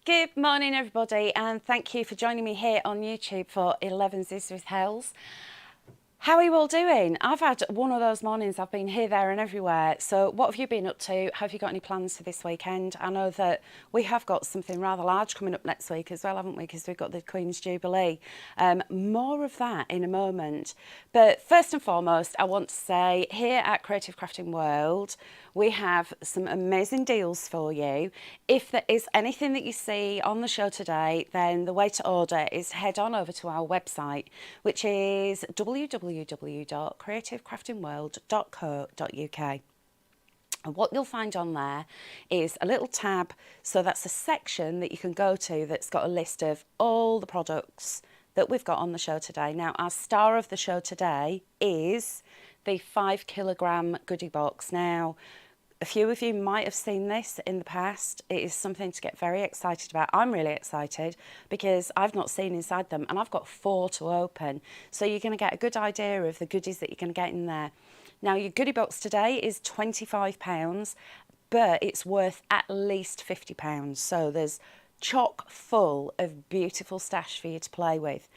Good morning everybody, and thank you for joining me here on YouTube for Elevenses with Hels. How are you all doing? I've had one of those mornings. I've been here, there and everywhere. So what have you been up to? Have you got any plans for this weekend? I know that we have got something rather large coming up next week as well, haven't we? Because we've got the Queen's Jubilee. More of that in a moment. But first and foremost, I want to say here at Creative Crafting World, we have some amazing deals for you. If there is anything that you see on the show today, then the way to order is head on over to our website, which is www.creativecraftingworld.co.uk. And what you'll find on there is a little tab. So that's a section that you can go to that's got a list of all the products that we've got on the show today. Now, our star of the show today is the 5 kilogram Goody box. Now, a few of you might have seen this in the past. It is something to get very excited about. I'm really excited because I've not seen inside them, and I've got 4 to open. So you're going to get a good idea of the goodies that you're going to get in there. Now, your Goody box today is £25, but it's worth at least £50. So there's chock full of beautiful stash for you to play with.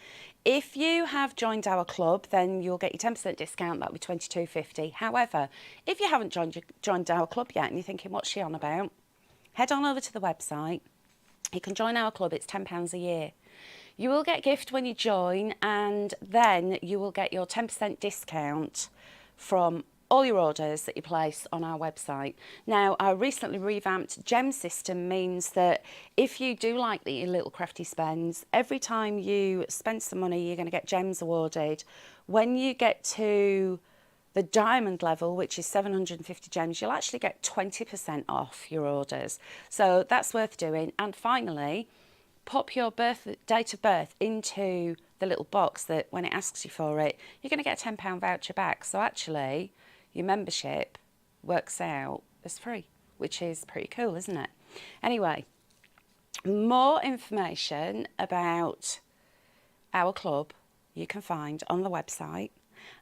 If you have joined our club, then you'll get your 10% discount. That'll be £22.50. However, if you haven't joined our club yet and you're thinking, what's she on about? Head on over to the website. You can join our club. It's £10 a year. You will get a gift when you join, and then you will get your 10% discount from all your orders that you place on our website. Now, our recently revamped gem system means that if you do like your little crafty spends, every time you spend some money, you're going to get gems awarded. When you get to the diamond level, which is 750 gems, you'll actually get 20% off your orders. So that's worth doing. And finally, pop your date of birth into the little box that when it asks you for it, you're going to get a £10 voucher back. So actually, your membership works out as free, which is pretty cool, isn't it? Anyway, more information about our club you can find on the website,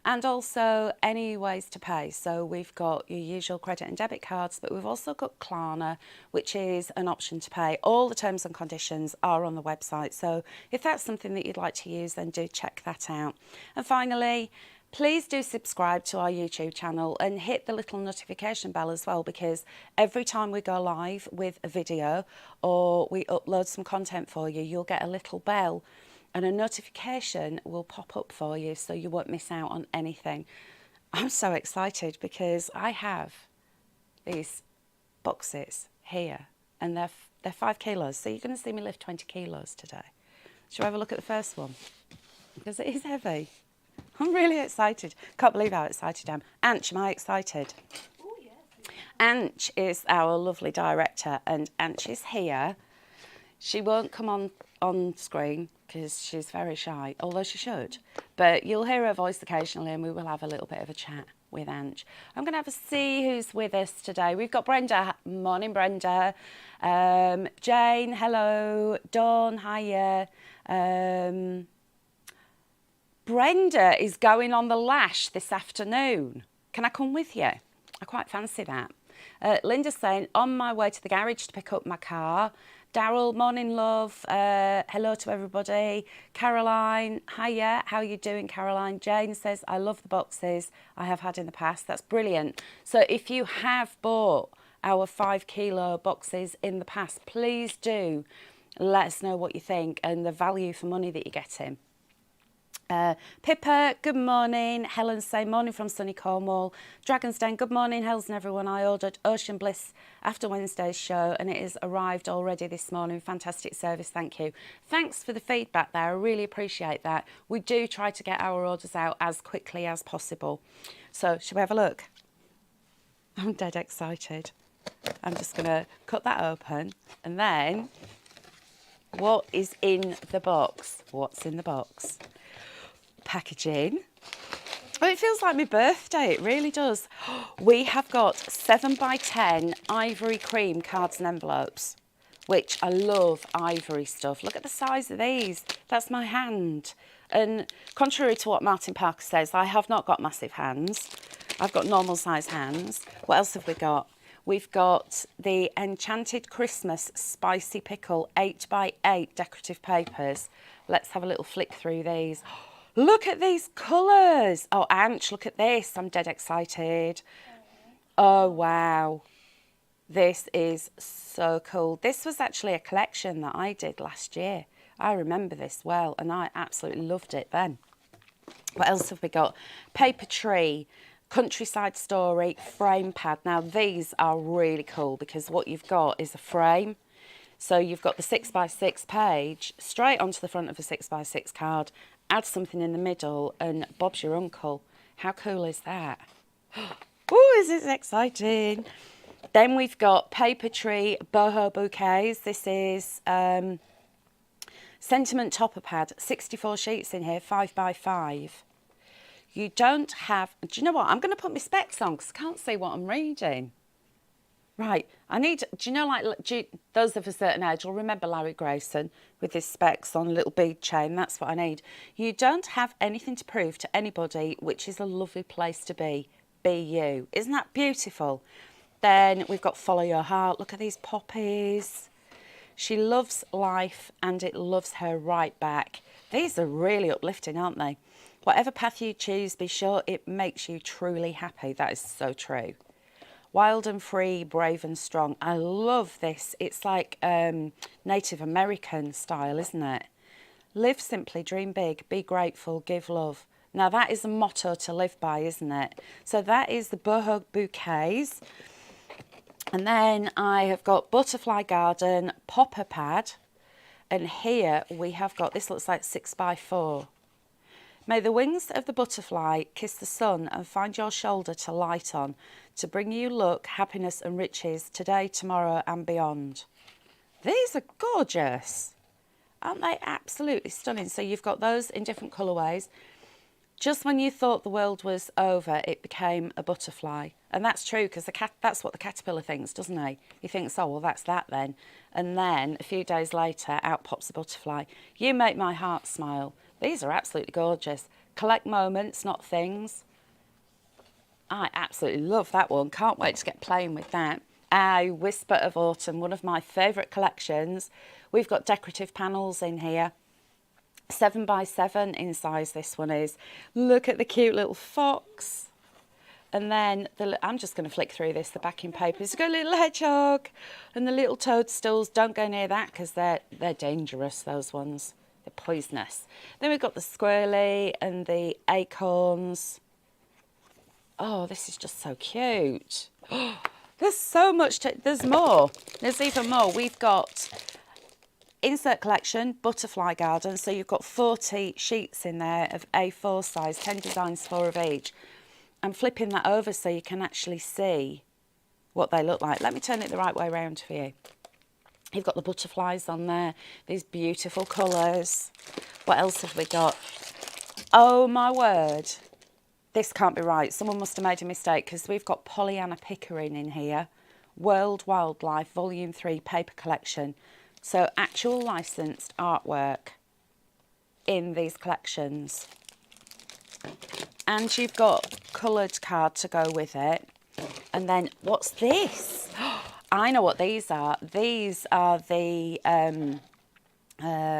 and also any ways to pay. So we've got your usual credit and debit cards, but we've also got Klarna, which is an option to pay. All the terms and conditions are on the website. So if that's something that you'd like to use, then do check that out. And finally, please do subscribe to our YouTube channel and hit the little notification bell as well, because every time we go live with a video or we upload some content for you, you'll get a little bell and a notification will pop up for you so you won't miss out on anything. I'm so excited because I have these boxes here and they're 5 kilos. So you're going to see me lift 20 kilos today. Shall we have a look at the first one? Because it is heavy. I'm really excited. Can't believe how excited I am. Anch, am I excited? Oh, yeah. Anch is our lovely director, and Anch is here. She won't come on screen because she's very shy, although she should. But you'll hear her voice occasionally, and we will have a little bit of a chat with Anch. I'm going to have a see who's with us today. We've got Brenda. Morning, Brenda. Jane, hello. Dawn, hiya. Brenda is going on the lash this afternoon. Can I come with you? I quite fancy that. Linda's saying, on my way to the garage to pick up my car. Daryl, morning love. Hello to everybody. Caroline, hiya. How are you doing, Caroline? Jane says, I love the boxes I have had in the past. That's brilliant. So if you have bought our 5 kilo boxes in the past, please do let us know what you think and the value for money that you're getting. Pippa, good morning. Helen saying morning from sunny Cornwall. Dragon's Den, good morning, Hels and everyone. I ordered Ocean Bliss after Wednesday's show and it has arrived already this morning. Fantastic service, thank you. Thanks for the feedback there, I really appreciate that. We do try to get our orders out as quickly as possible. So, shall we have a look? I'm dead excited. I'm just going to cut that open and then, what is in the box? What's in the box? Packaging. Oh, it feels like my birthday, it really does. We have got 7x10 ivory cream cards and envelopes, which I love ivory stuff. Look at the size of these. That's my hand. And contrary to what Martin Parker says, I have not got massive hands. I've got normal size hands. What else have we got? We've got the Enchanted Christmas Spicy Pickle 8x8 decorative papers. Let's have a little flick through these. Look at these colours. Oh, Anch, look at this. I'm dead excited. Oh, wow. This is so cool. This was actually a collection that I did last year. I remember this well, and I absolutely loved it then. What else have we got? Paper Tree, Countryside Story, Frame Pad. Now, these are really cool because what you've got is a frame. So you've got the 6x6 page straight onto the front of a 6x6 card, add something in the middle, and Bob's your uncle. How cool is that? Oh, is this exciting? Then we've got Paper Tree Boho Bouquets. This is Sentiment Topper Pad, 64 sheets in here, 5x5. You don't have... Do you know what? I'm going to put my specs on because I can't see what I'm reading. Right, I need... Do you know, like, those of a certain age will remember Larry Grayson with his specs on a little bead chain. That's what I need. You don't have anything to prove to anybody, which is a lovely place to be. Be you. Isn't that beautiful? Then we've got Follow Your Heart. Look at these poppies. She loves life and it loves her right back. These are really uplifting, aren't they? Whatever path you choose, be sure it makes you truly happy. That is so true. Wild and free, brave and strong. I love this. It's like Native American style, isn't it? Live simply, dream big, be grateful, give love. Now that is a motto to live by, isn't it? So that is the boho bouquets. And then I have got Butterfly Garden Popper Pad. And here we have got, this looks like 6x4. May the wings of the butterfly kiss the sun and find your shoulder to light on, to bring you luck, happiness and riches today, tomorrow and beyond. These are gorgeous. Aren't they absolutely stunning? So you've got those in different colourways. Just when you thought the world was over, it became a butterfly. And that's true because that's what the caterpillar thinks, doesn't he? He thinks, oh, well, that's that then. And then a few days later, out pops a butterfly. You make my heart smile. These are absolutely gorgeous. Collect moments, not things. I absolutely love that one. Can't wait to get playing with that. Whisper of Autumn, one of my favourite collections. We've got decorative panels in here. 7x7 in size this one is. Look at the cute little fox. And then, I'm just going to flick through this, the backing papers. You've got a little hedgehog and the little toadstools. Don't go near that because they're dangerous, those ones. They're poisonous. Then we've got the squirrely and the acorns. Oh, this is just so cute. There's so much, there's more. There's even more. We've got insert collection, Butterfly Garden. So you've got 40 sheets in there of A4 size, 10 designs, 4 of each. I'm flipping that over so you can actually see what they look like. Let me turn it the right way around for you. You've got the butterflies on there, these beautiful colours. What else have we got? Oh my word. This can't be right. Someone must have made a mistake because we've got Pollyanna Pickering in here. World Wildlife, Volume 3, paper collection. So actual licensed artwork in these collections. And you've got coloured card to go with it. And then what's this? I know what these are. These are the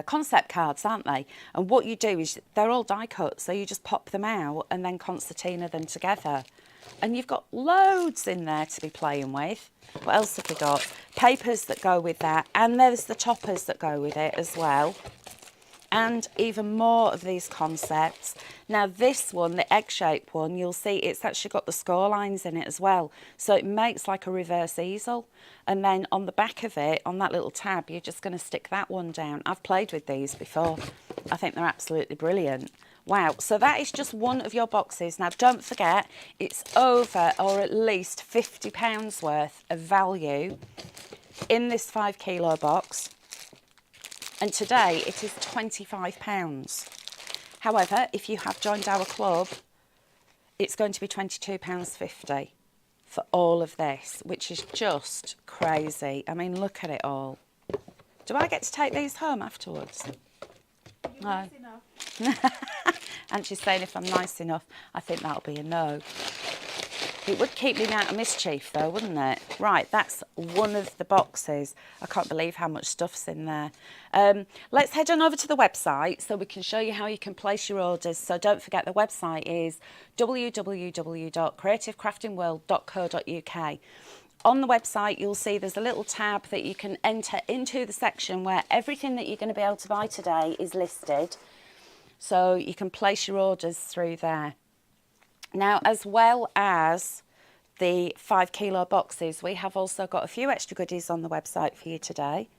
concept cards, aren't they? And what you do is they're all die cut, so you just pop them out and then concertina them together. And you've got loads in there to be playing with. What else have we got? Papers that go with that, and there's the toppers that go with it as well. And even more of these concepts. Now this one, the egg-shaped one, you'll see it's actually got the score lines in it as well. So it makes like a reverse easel. And then on the back of it, on that little tab, you're just going to stick that one down. I've played with these before. I think they're absolutely brilliant. Wow, so that is just one of your boxes. Now don't forget, it's over or at least £50 worth of value in this 5 kilo box. And today it is £25. However, if you have joined our club, it's going to be £22.50 for all of this, which is just crazy. I mean, look at it all. Do I get to take these home afterwards? No. Nice enough. And she's saying if I'm nice enough, I think that'll be a no. It would keep me out of mischief though, wouldn't it? Right, that's one of the boxes. I can't believe how much stuff's in there. Let's head on over to the website so we can show you how you can place your orders. So don't forget, the website is www.creativecraftingworld.co.uk. On the website, you'll see there's a little tab that you can enter into the section where everything that you're going to be able to buy today is listed. So you can place your orders through there. Now, as well as the 5 kilo boxes, we have also got a few extra goodies on the website for you today.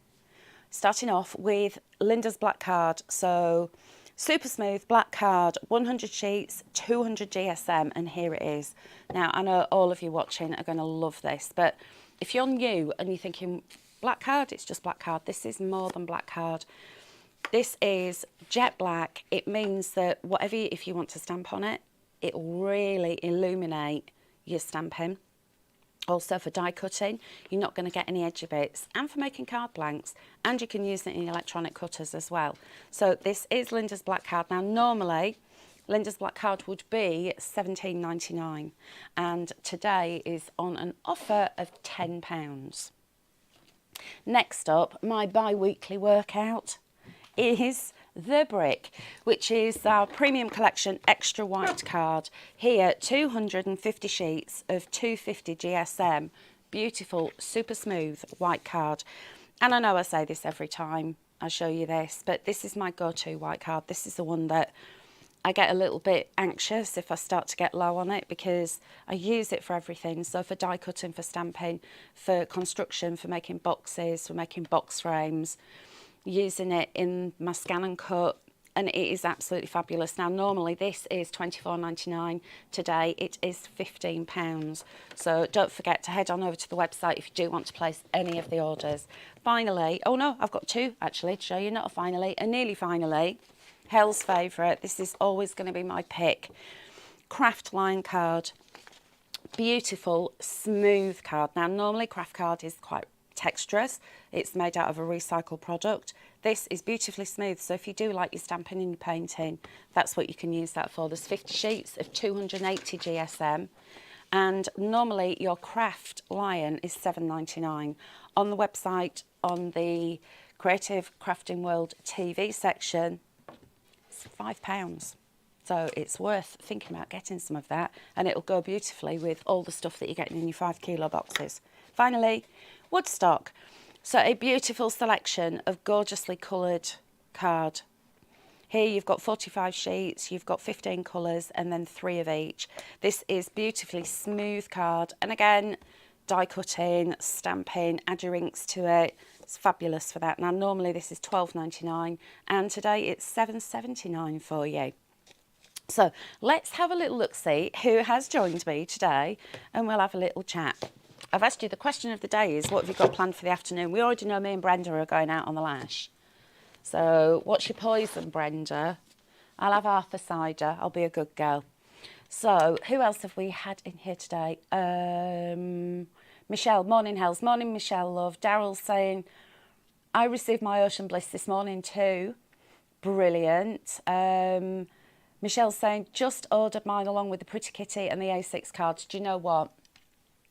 Starting off with Linda's black card. So super smooth black card, 100 sheets, 200 GSM, and here it is. Now, I know all of you watching are going to love this, but if you're new and you're thinking, black card, it's just black card, this is more than black card. This is jet black. It means that whatever, if you want to stamp on it, it will really illuminate your stamping. Also for die cutting, you're not going to get any edgy bits, and for making card blanks, and you can use it in electronic cutters as well. So this is Linda's black card. Now normally Linda's black card would be £17.99 and today is on an offer of £10. Next up, my bi-weekly workout is the brick, which is our premium collection extra white card. Here, 250 sheets of 250 GSM, beautiful, super smooth white card. And I know I say this every time I show you this, but this is my go-to white card. This is the one that I get a little bit anxious if I start to get low on it, because I use it for everything. So for die cutting, for stamping, for construction, for making boxes, for making box frames, using it in my scan and cut, and it is absolutely fabulous. Now normally this is £24.99, today it is £15. So don't forget to head on over to the website if you do want to place any of the orders. Finally, oh no, I've got two actually to show you, not a finally, a nearly finally. Hell's favourite, this is always going to be my pick. Craft line card, beautiful smooth card. Now normally craft card is quite texturous, it's made out of a recycled product. This is beautifully smooth, so if you do like your stamping and your painting, that's what you can use that for. There's 50 sheets of 280 GSM, and normally your craft lion is £7.99. On the website, on the Creative Crafting World TV section, it's £5. So it's worth thinking about getting some of that, and it'll go beautifully with all the stuff that you're getting in your 5 kilo boxes. Finally, Woodstock. So a beautiful selection of gorgeously coloured card. Here you've got 45 sheets, you've got 15 colours, and then 3 of each. This is beautifully smooth card, and again, die cutting, stamping, add your inks to it. It's fabulous for that. Now normally this is £12.99 and today it's £7.79 for you. So let's have a little look-see who has joined me today, and we'll have a little chat. I've asked you, the question of the day is, what have you got planned for the afternoon? We already know me and Brenda are going out on the lash. So what's your poison, Brenda? I'll have half a cider. I'll be a good girl. So who else have we had in here today? Michelle, morning Hels. Morning Michelle, love. Daryl's saying, I received my Ocean Bliss this morning too. Brilliant. Michelle's saying, just ordered mine along with the Pretty Kitty and the A6 cards. Do you know what?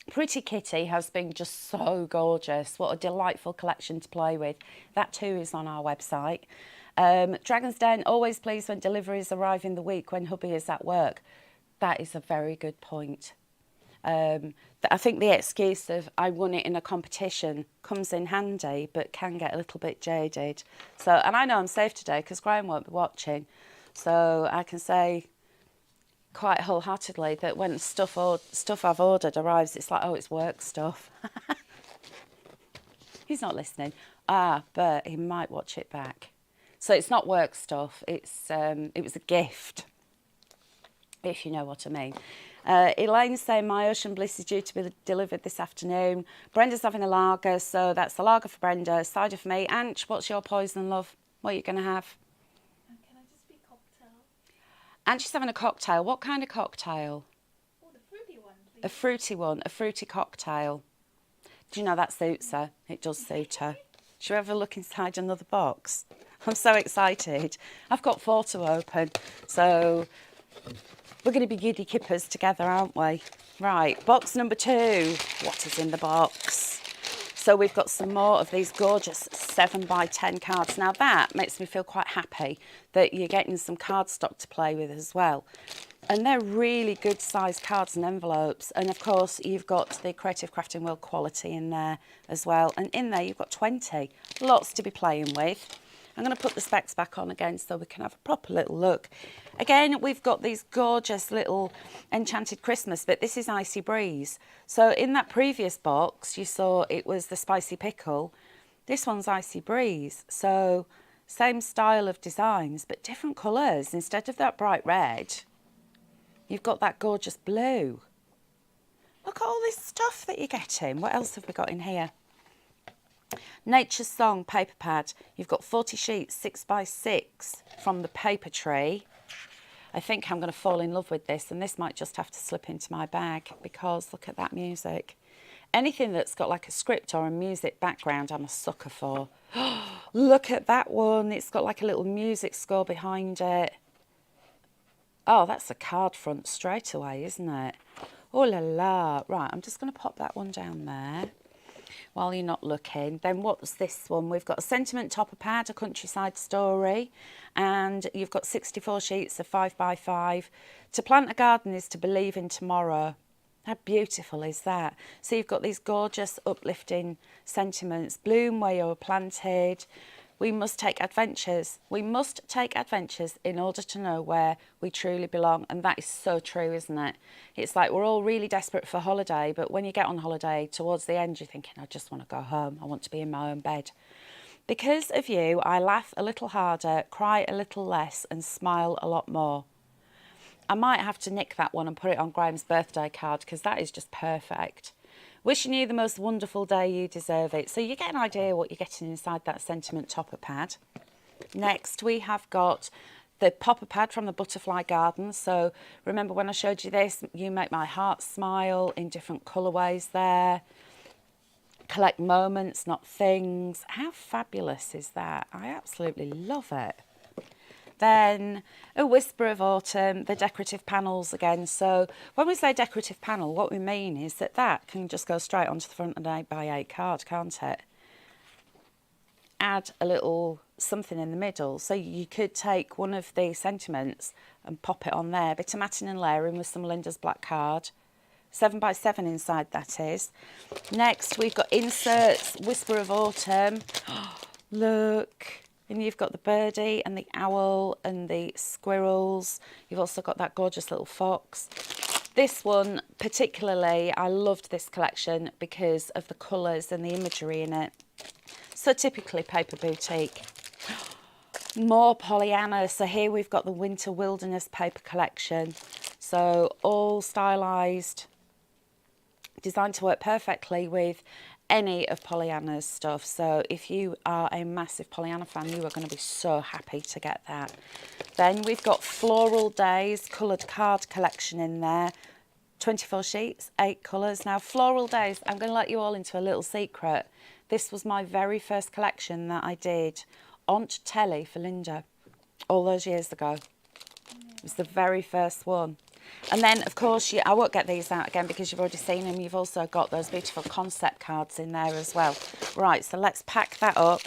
Pretty Kitty has been just so gorgeous. What a delightful collection to play with. That too is on our website. Dragon's Den, always pleased when deliveries arrive in the week when hubby is at work. That is a very good point. I think the excuse of I won it in a competition comes in handy, but can get a little bit jaded. So, and I know I'm safe today because Graham won't be watching. So I can say quite wholeheartedly that when stuff I've ordered arrives, it's like, oh, it's work stuff. He's not listening. But he might watch it back. So it's not work stuff. It was a gift, if you know what I mean. Elaine's saying my Ocean Bliss is due to be delivered this afternoon. Brenda's having a lager, so that's the lager for Brenda, cider for me. Anch, what's your poison, love? What are you going to have? And she's having a cocktail. What kind of cocktail? Oh, the fruity one, please. A fruity one, a fruity cocktail. Do you know that suits her? It does suit her. Should we ever look inside another box? I'm so excited. I've got 4 to open, so we're going to be giddy kippers together, aren't we? Right, box number 2. What is in the box? So we've got some more of these gorgeous 7x10 cards. Now that makes me feel quite happy that you're getting some cardstock to play with as well. And they're really good sized cards and envelopes. And of course, you've got the Creative Crafting World quality in there as well. And in there, you've got 20. Lots to be playing with. I'm going to put the specs back on again so we can have a proper little look. Again, we've got these gorgeous little Enchanted Christmas, but this is Icy Breeze. So in that previous box, you saw it was the Spicy Pickle. This one's Icy Breeze. So same style of designs, but different colours. Instead of that bright red, you've got that gorgeous blue. Look at all this stuff that you're getting. What else have we got in here? Nature's Song paper pad. You've got 40 sheets, 6x6 from the paper tree. I think I'm going to fall in love with this, and this might just have to slip into my bag because look at that music. Anything that's got like a script or a music background, I'm a sucker for. Look at that one. It's got like a little music score behind it. Oh, that's a card front straight away, isn't it? Oh la la. Right, I'm just going to pop that one down there while you're not looking. Then what's this one? We've got a sentiment topper pad, a countryside story, and you've got 64 sheets of 5x5. To plant a garden is to believe in tomorrow. How beautiful is that? So you've got these gorgeous uplifting sentiments. Bloom where you're planted. We must take adventures. We must take adventures in order to know where we truly belong. And that is so true, isn't it? It's like we're all really desperate for holiday, but when you get on holiday, towards the end, you're thinking, I just want to go home. I want to be in my own bed. Because of you, I laugh a little harder, cry a little less, and smile a lot more. I might have to nick that one and put it on Graham's birthday card because that is just perfect. Wishing you the most wonderful day, you deserve it. So you get an idea what you're getting inside that sentiment topper pad. Next, we have got the popper pad from the Butterfly Garden. So remember when I showed you this, you make my heart smile in different colourways there. Collect moments, not things. How fabulous is that? I absolutely love it. Then a Whisper of Autumn, the decorative panels again. So when we say decorative panel, what we mean is that that can just go straight onto the front of an 8x8 card, can't it? Add a little something in the middle. So you could take one of the sentiments and pop it on there. Bit of matting and layering with some Linda's black card. 7x7 inside, that is. Next, we've got inserts, Whisper of Autumn. Look. And you've got the birdie and the owl and the squirrels. You've also got that gorgeous little fox. This one particularly, I loved this collection because of the colours and the imagery in it. So typically Paper Boutique. More Pollyanna. So here we've got the Winter Wilderness paper collection. So all stylised, designed to work perfectly with any of Pollyanna's stuff. So if you are a massive Pollyanna fan, you are going to be so happy to get that. Then we've got Floral Days coloured card collection in there. 24 sheets, 8 colours. Now, Floral Days, I'm going to let you all into a little secret. This was my very first collection that I did on telly for Linda all those years ago. It was the very first one. And then, of course, I won't get these out again because you've already seen them. You've also got those beautiful concept cards in there as well. Right, so let's pack that up.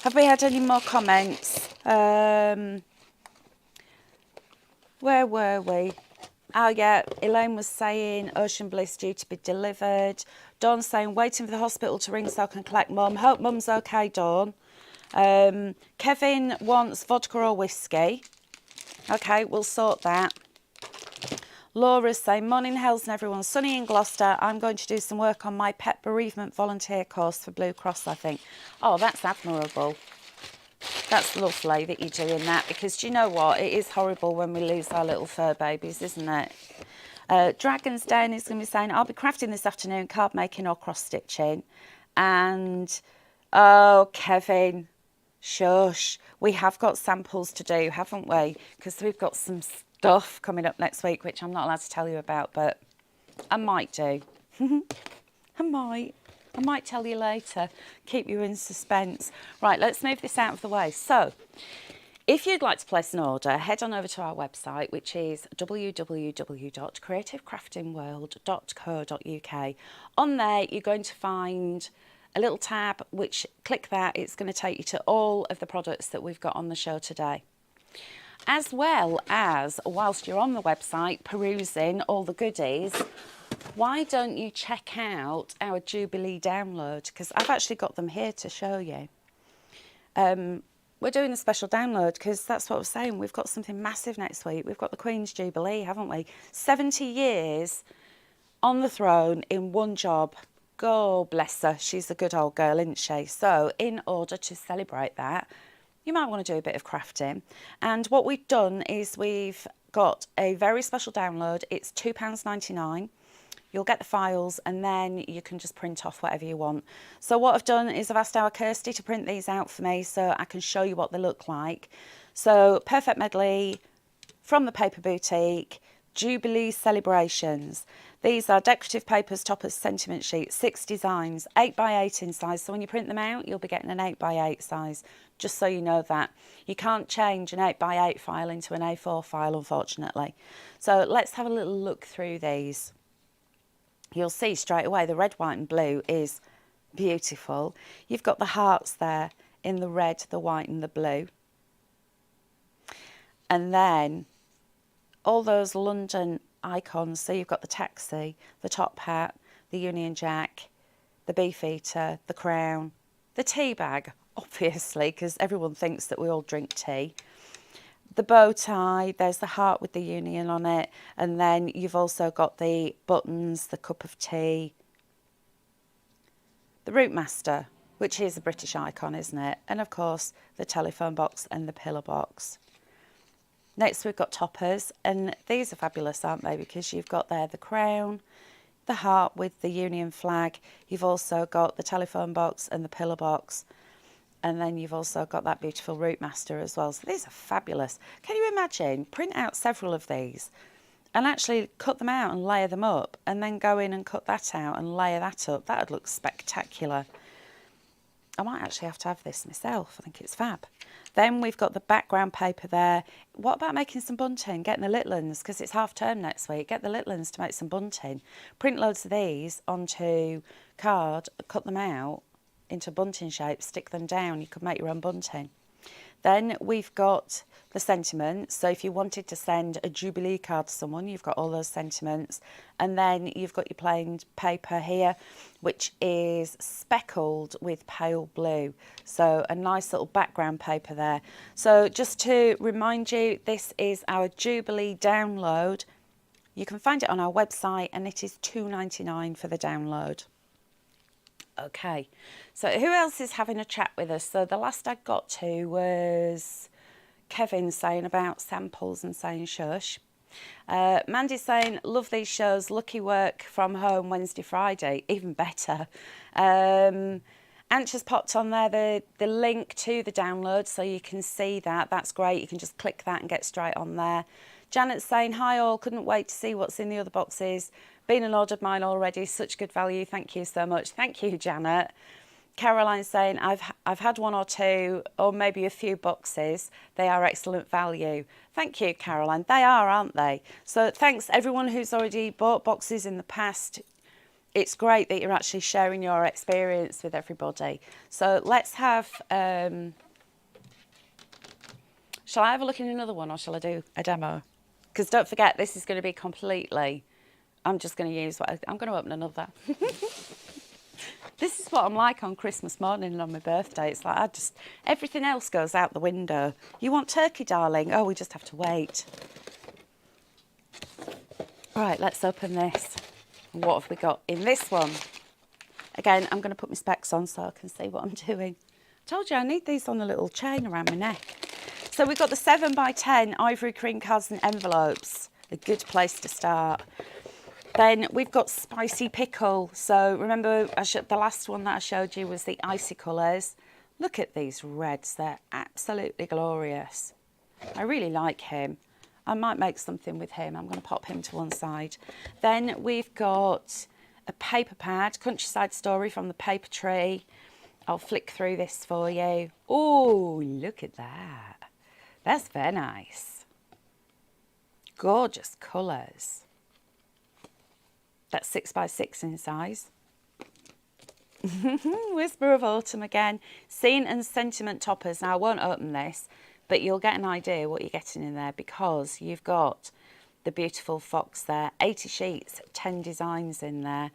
Have we had any more comments? Where were we? Oh, yeah, Elaine was saying Ocean Bliss due to be delivered. Dawn saying waiting for the hospital to ring so I can collect Mum. Hope Mum's okay, Dawn. Kevin wants vodka or whiskey. Okay, we'll sort that. Laura's saying, morning Hels and everyone, sunny in Gloucester. I'm going to do some work on my pet bereavement volunteer course for Blue Cross, I think. Oh, that's admirable. That's lovely that you're doing that because do you know what? It is horrible when we lose our little fur babies, isn't it? Dragon's Den is going to be saying, I'll be crafting this afternoon, card making or cross stitching. And, oh, Kevin, shush. We have got samples to do, haven't we? Because we've got some stuff coming up next week, which I'm not allowed to tell you about, but I might do. I might tell you later. Keep you in suspense. Right, let's move this out of the way. So, If you'd like to place an order, head on over to our website, which is www.creativecraftingworld.co.uk. On there, you're going to find a little tab, which click that, it's going to take you to all of the products that we've got on the show today. As well as, whilst you're on the website perusing all the goodies, why don't you check out our Jubilee download? Because I've actually got them here to show you. We're doing a special download because that's what I was saying. We've got something massive next week. We've got the Queen's Jubilee, haven't we? 70 years on the throne in one job. God bless her. She's a good old girl, isn't she? So in order to celebrate that, you might want to do a bit of crafting. And what we've done is we've got a very special download. It's £2.99. You'll get the files and then you can just print off whatever you want. So what I've done is I've asked our Kirsty to print these out for me so I can show you what they look like. So Perfect Medley from the Paper Boutique, Jubilee Celebrations. These are decorative papers, toppers, sentiment sheets, 6 designs, 8x8 in size. So when you print them out, you'll be getting an 8x8 size, just so you know that. You can't change an 8x8 file into an A4 file, unfortunately. So let's have a little look through these. You'll see straight away the red, white and blue is beautiful. You've got the hearts there in the red, the white and the blue. And then all those London icons. So you've got the taxi, the top hat, the Union Jack, the Beefeater, the Crown, the tea bag, obviously, because everyone thinks that we all drink tea. The bow tie, there's the heart with the Union on it, and then you've also got the buttons, the cup of tea, the Route Master, which is a British icon, isn't it? And of course, the telephone box and the pillar box. Next, we've got toppers, and these are fabulous, aren't they? Because you've got there the crown, the heart with the Union flag. You've also got the telephone box and the pillar box. And then you've also got that beautiful Route Master as well. So these are fabulous. Can you imagine? Print out several of these and actually cut them out and layer them up and then go in and cut that out and layer that up. That would look spectacular. I might actually have to have this myself. I think it's fab. Then we've got the background paper there. What about making some bunting? Getting the little ones, because it's half term next week. Get the little ones to make some bunting. Print loads of these onto card, cut them out into bunting shape, stick them down. You could make your own bunting. Then we've got the sentiments. So if you wanted to send a Jubilee card to someone, you've got all those sentiments. And then you've got your plain paper here, which is speckled with pale blue. So a nice little background paper there. So just to remind you, this is our Jubilee download. You can find it on our website and it is £2.99 for the download. Okay, so who else is having a chat with us? So the last I got to was Kevin saying about samples and saying shush. Mandy's saying, love these shows, lucky work from home Wednesday, Friday, even better. Ant's popped on there the link to the download so you can see that. That's great, you can just click that and get straight on there. Janet's saying, hi all, couldn't wait to see what's in the other boxes. Been and ordered mine already, such good value, thank you so much. Thank you, Janet. Caroline's saying, I've had one or two or maybe a few boxes. They are excellent value. Thank you, Caroline. They are, aren't they? So thanks everyone who's already bought boxes in the past. It's great that you're actually sharing your experience with everybody. So let's have, shall I have a look in another one or shall I do a demo? Because don't forget, this is going to be completely, I'm just going to use I'm going to open another. This is what I'm like on Christmas morning and on my birthday. It's like everything else goes out the window. You want turkey, darling? Oh, we just have to wait. Right, let's open this. What have we got in this one? Again, I'm going to put my specs on so I can see what I'm doing. I told you I need these on a little chain around my neck. So we've got the 7x10 ivory cream cards and envelopes. A good place to start. Then we've got spicy pickle. So remember the last one that I showed you was the icy colours. Look at these reds, they're absolutely glorious. I really like him. I might make something with him. I'm going to pop him to one side. Then we've got a paper pad, Countryside Story from the paper tree. I'll flick through this for you. Oh, look at that. That's very nice. Gorgeous colours. That's 6x6 in size. Whisper of Autumn again. Scene and Sentiment toppers. Now, I won't open this, but you'll get an idea what you're getting in there because you've got the beautiful fox there. 80 sheets, 10 designs in there.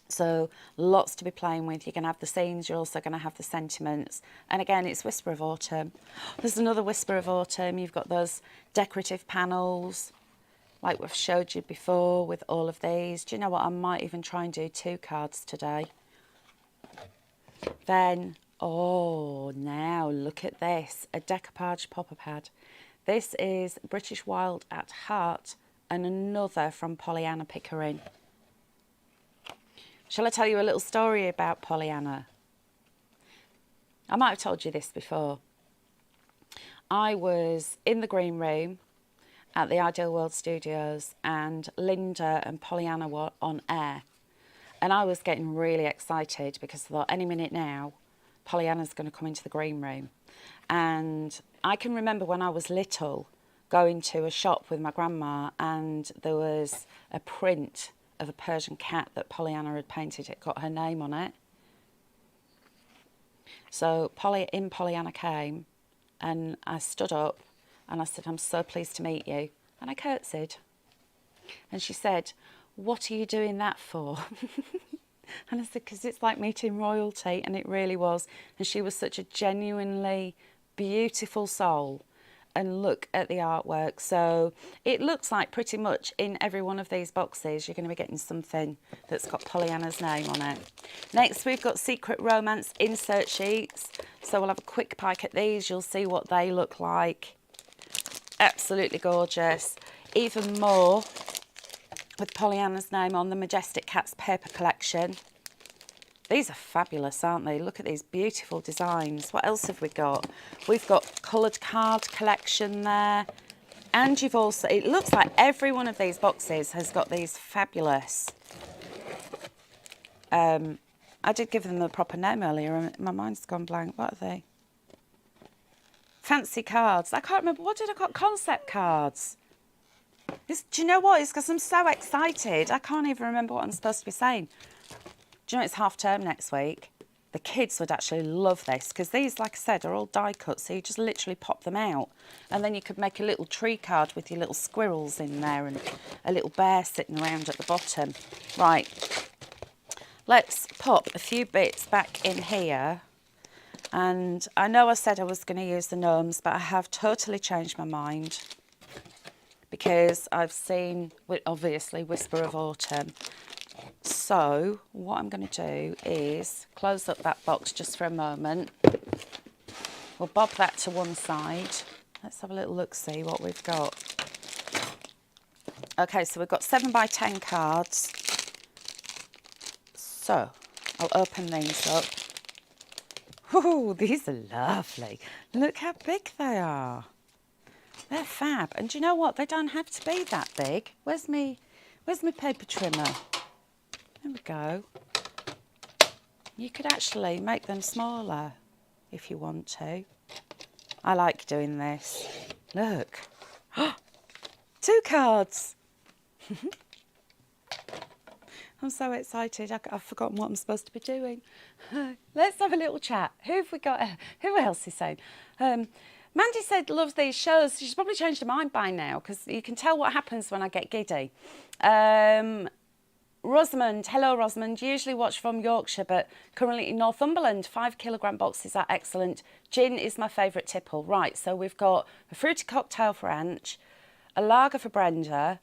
So lots to be playing with. You're going to have the scenes, you're also going to have the sentiments. And again, it's Whisper of Autumn. There's another Whisper of Autumn. You've got those decorative panels, like we've showed you before with all of these. Do you know what? I might even try and do 2 cards today. Then, oh, now look at this. A Decoupage Pop-Up Pad. This is British Wild at Heart and another from Pollyanna Pickering. Shall I tell you a little story about Pollyanna? I might have told you this before. I was in the green room at the Ideal World Studios and Linda and Pollyanna were on air. And I was getting really excited because I thought any minute now, Pollyanna's going to come into the green room. And I can remember when I was little going to a shop with my grandma and there was a print of a Persian cat that Pollyanna had painted. It got her name on it. So Pollyanna came and I stood up and I said, I'm so pleased to meet you. And I curtsied. And she said, what are you doing that for? And I said, because it's like meeting royalty. And it really was. And she was such a genuinely beautiful soul. And look at the artwork. So it looks like pretty much in every one of these boxes you're going to be getting something that's got Pollyanna's name on it. Next we've got Secret Romance insert sheets. So we'll have a quick pike at these. You'll see what they look like. Absolutely gorgeous. Even more with Pollyanna's name on the Majestic Cats paper collection. These are fabulous, aren't they? Look at these beautiful designs. What else have we got? We've got coloured card collection there. And you've also, it looks like every one of these boxes has got these fabulous. I did give them the proper name earlier and my mind's gone blank. What are they? Fancy cards. I can't remember. What did I call? Concept cards. Do you know what? It's because I'm so excited. I can't even remember what I'm supposed to be saying. Do you know it's half term next week? The kids would actually love this because these, like I said, are all die cut. So you just literally pop them out and then you could make a little tree card with your little squirrels in there and a little bear sitting around at the bottom. Right, let's pop a few bits back in here. And I know I said I was going to use the gnomes, but I have totally changed my mind because I've seen, obviously, Whisper of Autumn. So what I'm going to do is close up that box just for a moment. We'll bob that to one side. Let's have a little look, see what we've got. Okay, so we've got 7x10 cards. So I'll open these up. Oh, these are lovely. Look how big they are. They're fab. And do you know what? They don't have to be that big. Where's my paper trimmer? There we go. You could actually make them smaller if you want to. I like doing this. Look. 2 cards. I'm so excited. I've forgotten what I'm supposed to be doing. Let's have a little chat. Who have we got? Who else is saying? Mandy said loves these shows. She's probably changed her mind by now because you can tell what happens when I get giddy. Rosamond, hello Rosamond. Usually watch from Yorkshire, but currently in Northumberland. 5 kilogram boxes are excellent. Gin is my favourite tipple. Right, so we've got a fruity cocktail for Ange, a lager for Brenda.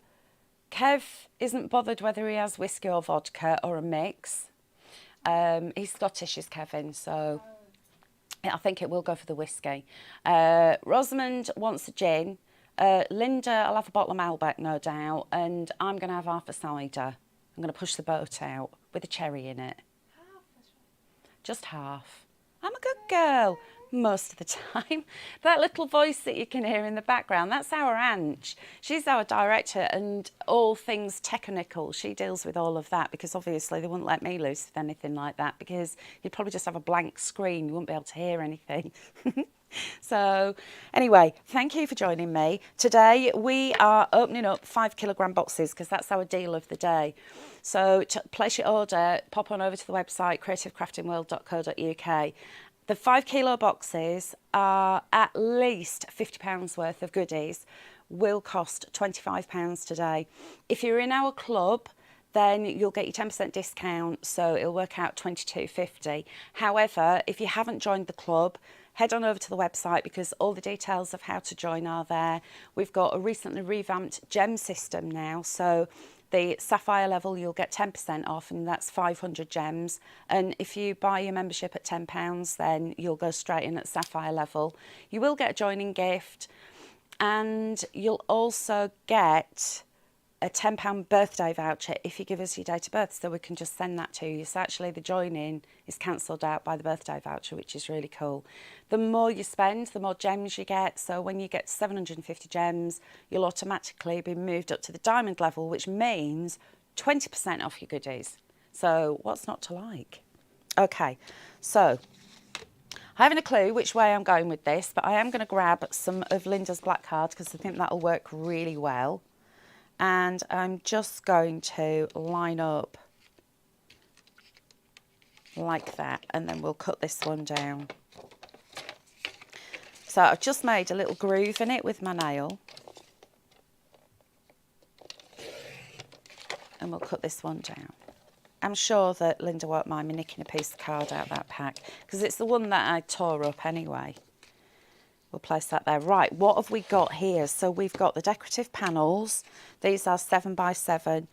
Kev isn't bothered whether he has whiskey or vodka or a mix. He's Scottish, is Kevin, so I think it will go for the whiskey. Rosamond wants a gin. Linda, I'll have a bottle of Malbec, no doubt, and I'm going to have half a cider. I'm going to push the boat out with a cherry in it. Half, that's right. Just half. I'm a good girl most of the time. That little voice that you can hear in the background, that's our Ange. She's our director and all things technical. She deals with all of that because obviously they wouldn't let me loose with anything like that because you'd probably just have a blank screen. You wouldn't be able to hear anything. So anyway, thank you for joining me. Today we are opening up 5 kilogram boxes because that's our deal of the day. So to place your order, pop on over to the website creativecraftingworld.co.uk. The 5 kilo boxes are at least £50 worth of goodies, will cost £25 today. If you're in our club, then you'll get your 10% discount, so it'll work out £22.50. However, if you haven't joined the club, head on over to the website because all the details of how to join are there. We've got a recently revamped gem system now, so the sapphire level you'll get 10% off, and that's 500 gems. And if you buy your membership at £10, then you'll go straight in at sapphire level. You will get a joining gift, and you'll also get a £10 birthday voucher if you give us your date of birth, so we can just send that to you. So actually the join-in is cancelled out by the birthday voucher, which is really cool. The more you spend, the more gems you get. So when you get 750 gems, you'll automatically be moved up to the diamond level, which means 20% off your goodies. So what's not to like? Okay, so I haven't a clue which way I'm going with this, but I am going to grab some of Linda's black cards because I think that'll work really well. And I'm just going to line up like that, and then we'll cut this one down. So I've just made a little groove in it with my nail, and we'll cut this one down. I'm sure that Linda won't mind me nicking a piece of card out of that pack because it's the one that I tore up anyway. We'll place that there. Right, what have we got here? So we've got the decorative panels. These are 7x7.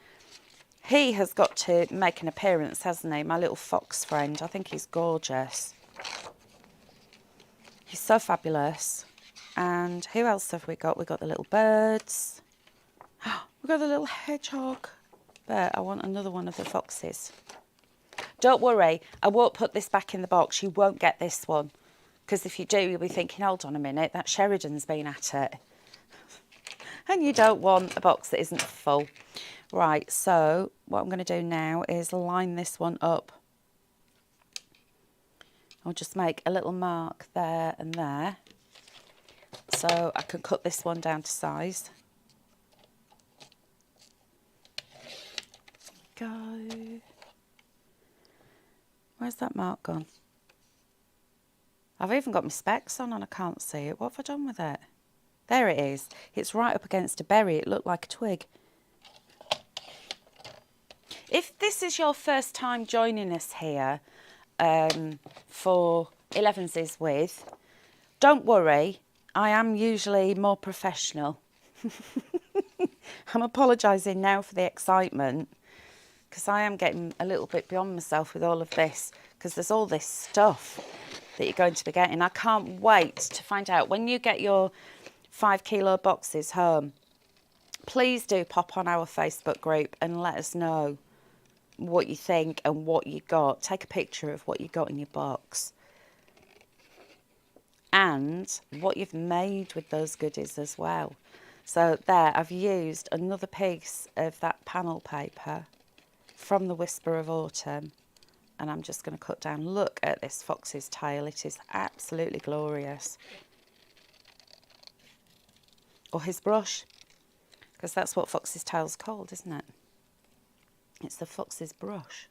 He has got to make an appearance, hasn't he? My little fox friend. I think he's gorgeous. He's so fabulous. And who else have we got? We've got the little birds. We've got the little hedgehog. But I want another one of the foxes. Don't worry, I won't put this back in the box. You won't get this one. Because if you do, you'll be thinking, hold on a minute, that Sheridan's been at it. And you don't want a box that isn't full. Right, so what I'm going to do now is line this one up. I'll just make a little mark there and there. So I can cut this one down to size. Go. Where's that mark gone? I've even got my specs on and I can't see it. What have I done with it? There it is. It's right up against a berry. It looked like a twig. If this is your first time joining us here for Elevenses with, don't worry. I am usually more professional. I'm apologising now for the excitement because I am getting a little bit beyond myself with all of this because there's all this stuff that you're going to be getting. I can't wait to find out when you get your 5 kilo boxes home. Please do pop on our Facebook group and let us know what you think and what you got. Take a picture of what you got in your box and what you've made with those goodies as well. So there, I've used another piece of that panel paper from the Whisper of Autumn, and I'm just going to cut down. Look at this fox's tail. It is absolutely glorious. Or his brush, because that's what fox's tail's called, isn't it? It's the fox's brush.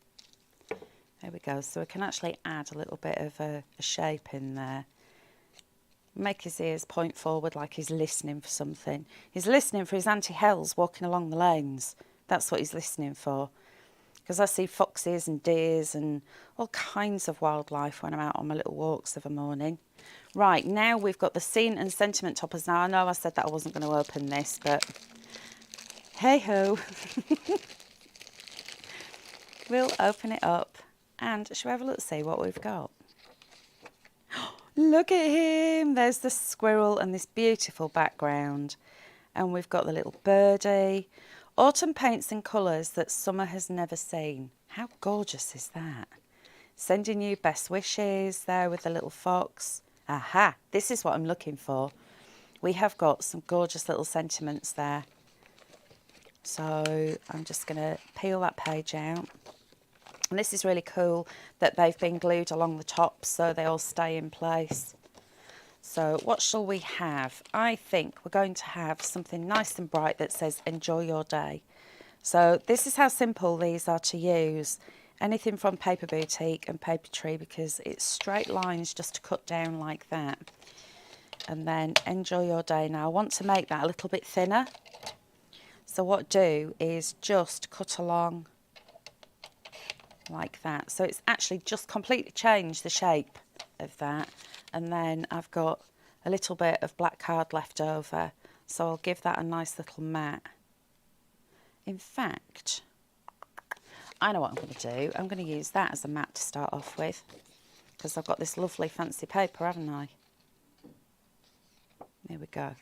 There we go. So we can actually add a little bit of a shape in there. Make his ears point forward like he's listening for something. He's listening for his Auntie Hels walking along the lanes. That's what he's listening for. Because I see foxes and deers and all kinds of wildlife when I'm out on my little walks of a morning. Right, now we've got the scene and sentiment toppers. Now, I know I said that I wasn't going to open this, but hey-ho. We'll open it up. And shall we have a look, see what we've got? Look at him. There's the squirrel and this beautiful background. And we've got the little birdie. Autumn paints and colours that summer has never seen. How gorgeous is that? Sending you best wishes there with the little fox. Aha, this is what I'm looking for. We have got some gorgeous little sentiments there. So I'm just going to peel that page out. And this is really cool that they've been glued along the top so they all stay in place. So what shall we have? I think we're going to have something nice and bright that says enjoy your day. So this is how simple these are to use. Anything from Paper Boutique and Paper Tree, because it's straight lines just to cut down like that. And then enjoy your day. Now I want to make that a little bit thinner. So what I do is just cut along like that. So it's actually just completely changed the shape of that. And then I've got a little bit of black card left over. So I'll give that a nice little mat. In fact, I know what I'm going to do. I'm going to use that as a mat to start off with, because I've got this lovely fancy paper, haven't I? There we go.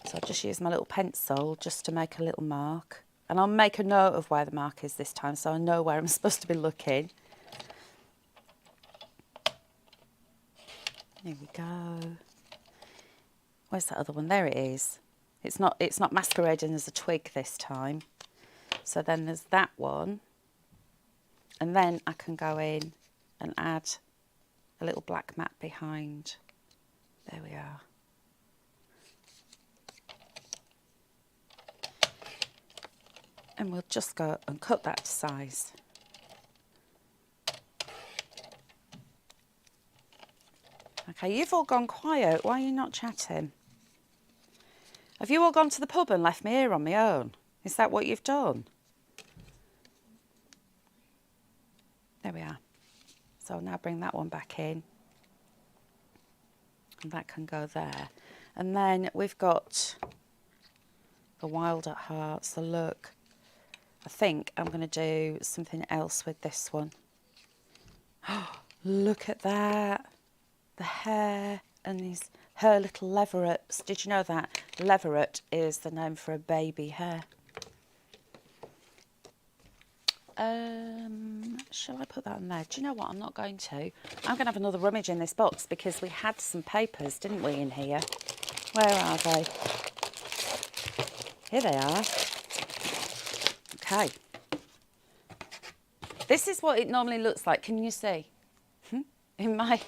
So I'll just use my little pencil just to make a little mark. And I'll make a note of where the mark is this time, so I know where I'm supposed to be looking. There we go. Where's that other one? There it is. It's not masquerading as a twig this time. So then there's that one. And then I can go in and add a little black mat behind. There we are. And we'll just go and cut that to size. Okay, you've all gone quiet. Why are you not chatting? Have you all gone to the pub and left me here on my own? Is that what you've done? There we are. So I'll now bring that one back in. And that can go there. And then we've got the Wild at Heart. So look, I think I'm going to do something else with this one. Oh, look at that. The hair and her little leverets. Did you know that? Leveret is the name for a baby hare. Shall I put that in there? Do you know what? I'm not going to. I'm going to have another rummage in this box because we had some papers, didn't we, in here? Where are they? Here they are. Okay. This is what it normally looks like. Can you see? In my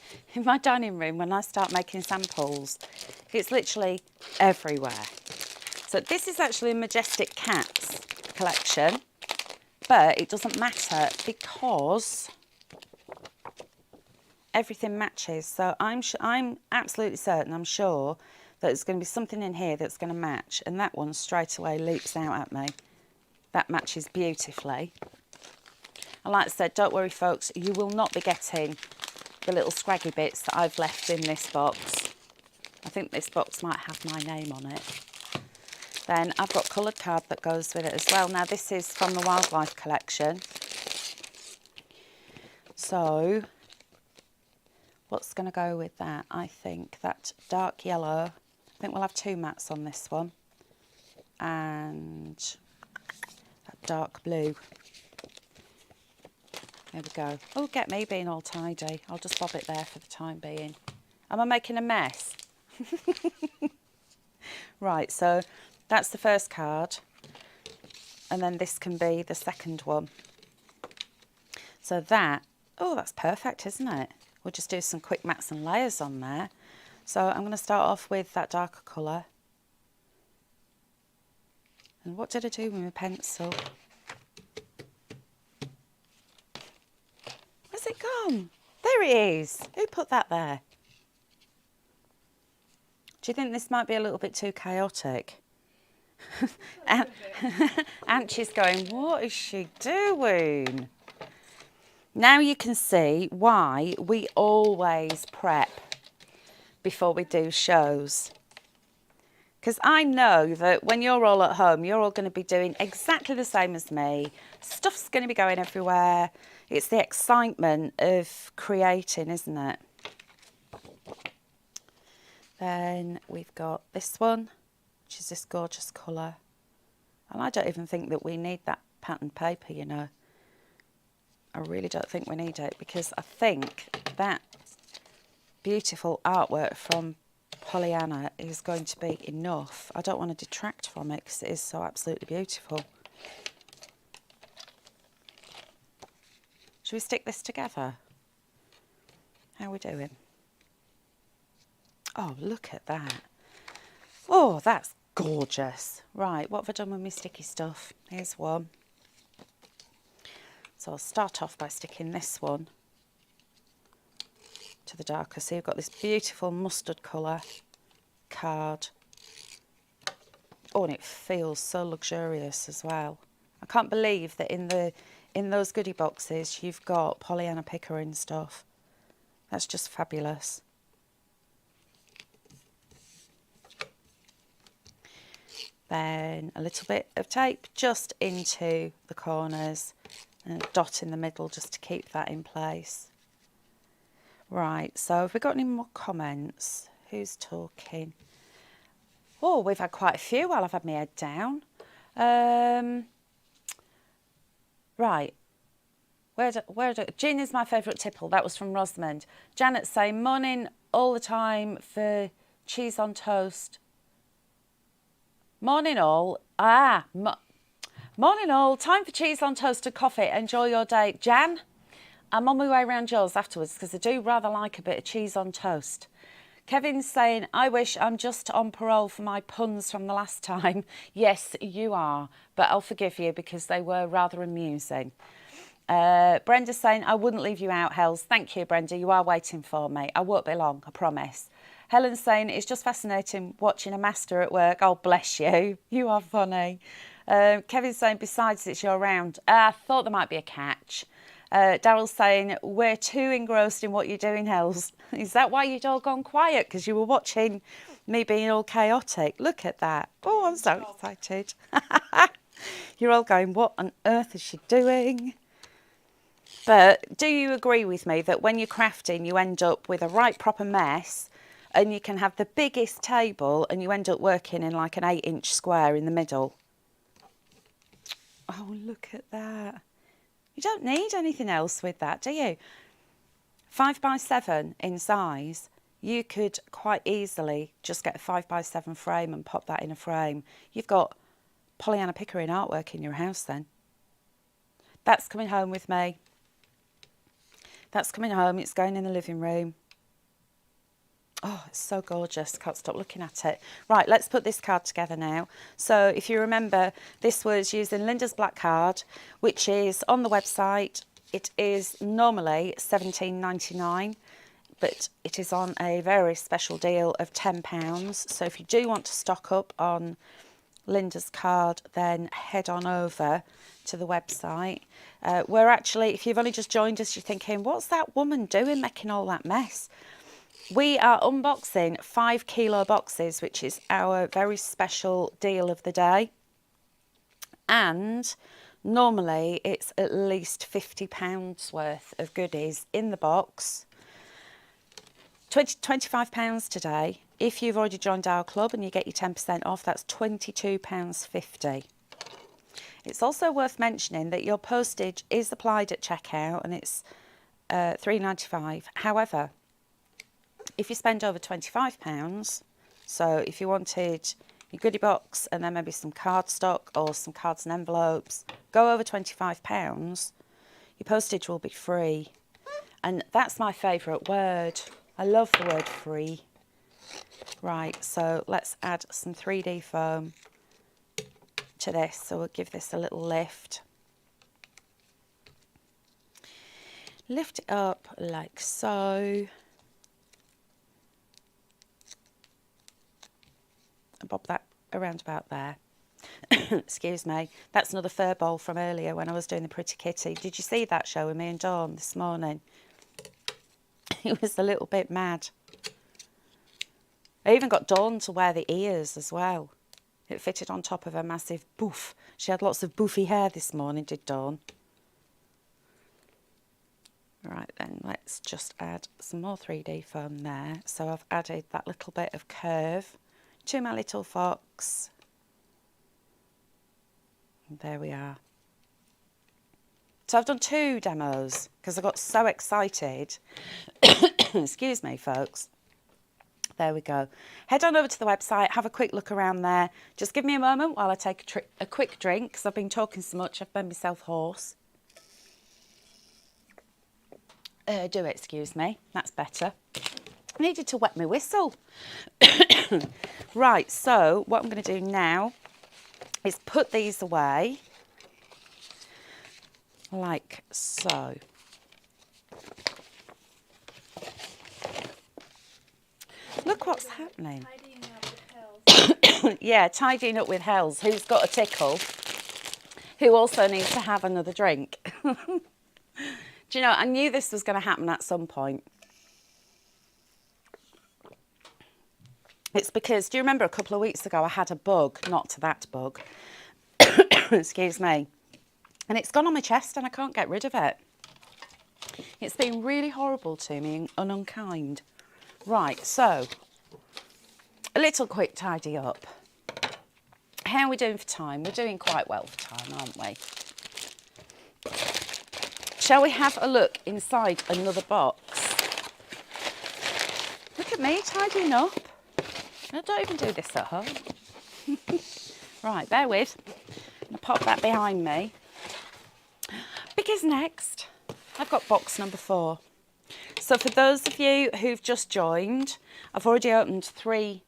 dining room, when I start making samples, it's literally everywhere. So this is actually a Majestic Cats collection, but it doesn't matter because everything matches. So I'm absolutely certain, I'm sure, that there's going to be something in here that's going to match, and that one straight away leaps out at me. That matches beautifully. And like I said, don't worry folks, you will not be getting the little scraggy bits that I've left in this box. I think this box might have my name on it. Then I've got coloured card that goes with it as well. Now this is from the Wildlife collection. So what's going to go with that? I think that dark yellow. I think we'll have two mats on this one. And that dark blue. There we go. Oh, get me being all tidy. I'll just bob it there for the time being. Am I making a mess? Right, so that's the first card. And then this can be the second one. So that, oh, that's perfect, isn't it? We'll just do some quick mats and layers on there. So I'm going to start off with that darker colour. And what did I do with my pencil? Where's it gone? There it is. Who put that there? Do you think this might be a little bit too chaotic? Auntie's going, what is she doing? Now you can see why we always prep before we do shows. Because I know that when you're all at home, you're all going to be doing exactly the same as me. Stuff's going to be going everywhere. It's the excitement of creating, isn't it? Then we've got this one, which is this gorgeous colour. And I don't even think that we need that patterned paper, you know. I really don't think we need it, because I think that beautiful artwork from Pollyanna is going to be enough. I don't want to detract from it because it is so absolutely beautiful. Should we stick this together? How are we doing? Oh, look at that. Oh, that's gorgeous. Right, what have I done with my sticky stuff? Here's one. So I'll start off by sticking this one to the darker. So you've got this beautiful mustard colour card. Oh, and it feels so luxurious as well. I can't believe that in those goodie boxes you've got Pollyanna Pickering stuff. That's just fabulous. Then a little bit of tape just into the corners and a dot in the middle just to keep that in place. Right, so have we got any more comments? Who's talking? Oh, we've had quite a few while I've had my head down. Right. Gin is my favourite tipple. That was from Rosamond. Janet saying, morning all the time for cheese on toast. Morning all. Morning all. Time for cheese on toast and coffee. Enjoy your day. Jan, I'm on my way around yours afterwards because I do rather like a bit of cheese on toast. Kevin's saying, I wish I'm just on parole for my puns from the last time. Yes, you are, but I'll forgive you because they were rather amusing. Brenda's saying, I wouldn't leave you out, Hels. Thank you, Brenda. You are waiting for me. I won't be long, I promise. Helen's saying, it's just fascinating watching a master at work. Oh, bless you. You are funny. Kevin's saying, besides, it's your round. I thought there might be a catch. Daryl's saying, we're too engrossed in what you're doing, Hels. Is that why you'd all gone quiet? Because you were watching me being all chaotic. Look at that. Oh, I'm so excited. You're all going, what on earth is she doing? But do you agree with me that when you're crafting, you end up with a right proper mess and you can have the biggest table and you end up working in like an 8-inch square in the middle? Oh, look at that. You don't need anything else with that, do you? 5x7 in size, you could quite easily just get a 5x7 frame and pop that in a frame. You've got Pollyanna Pickering artwork in your house then. That's coming home with me. That's coming home. It's going in the living room. Oh, it's so gorgeous. Can't stop looking at it. Right, let's put this card together now. So if you remember, this was using Linda's black card, which is on the website. It is normally £17.99, but it is on a very special deal of £10. So if you do want to stock up on Linda's card, then head on over to the website. We're actually, if you've only just joined us, you're thinking, what's that woman doing making all that mess? We are unboxing 5 kilo boxes, which is our very special deal of the day. And normally it's at least £50 worth of goodies in the box. £25 today. If you've already joined our club and you get your 10% off, that's £22.50. It's also worth mentioning that your postage is applied at checkout and it's £3.95. However, if you spend over £25, so if you wanted your goodie box and then maybe some cardstock or some cards and envelopes, go over £25, your postage will be free. And that's my favourite word. I love the word free. Right, so let's add some 3D foam to this. So we'll give this a little lift. Lift it up like so. And bob that around about there. Excuse me. That's another fur bowl from earlier when I was doing the Pretty Kitty. Did you see that show with me and Dawn this morning? It was a little bit mad. I even got Dawn to wear the ears as well. It fitted on top of her massive boof. She had lots of boofy hair this morning, did Dawn. Right then, let's just add some more 3D foam there. So I've added that little bit of curve to my little fox. And there we are. So I've done 2 demos because I got so excited. Excuse me, folks. There we go. Head on over to the website, have a quick look around there. Just give me a moment while I take a quick drink because I've been talking so much, I've made myself hoarse. do, excuse me. That's better. I needed to wet my whistle. Right, so what I'm going to do now is put these away like so. Look what's happening. Tidying up with Hels. Yeah, tidying up with Hels, who's got a tickle, who also needs to have another drink. Do you know, I knew this was going to happen at some point. It's because, do you remember a couple of weeks ago I had a bug, not that bug, excuse me, and it's gone on my chest and I can't get rid of it. It's been really horrible to me and unkind. Right, so, a little quick tidy up. How are we doing for time? We're doing quite well for time, aren't we? Shall we have a look inside another box? Look at me tidying up. I don't even do this at home. Right, bear with. I'll pop that behind me. Because next, I've got box number 4. So for those of you who've just joined, I've already opened 3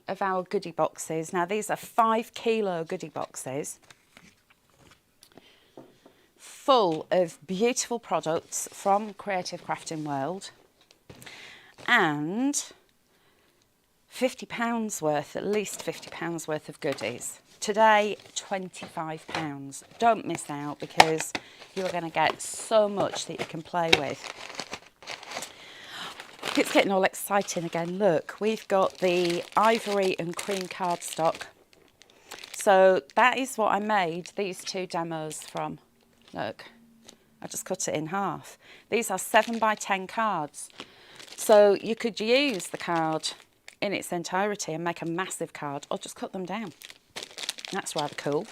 of our goodie boxes. Now these are 5 kilo goodie boxes, full of beautiful products from Creative Crafting World, and £50 worth, at least £50 worth of goodies. Today, £25. Don't miss out because you're going to get so much that you can play with. It's getting all exciting again. Look, we've got the ivory and cream cardstock. So that is what I made these 2 demos from. Look, I just cut it in half. These are 7 by 10 cards. So you could use the card in its entirety and make a massive card, or just cut them down. That's rather cool.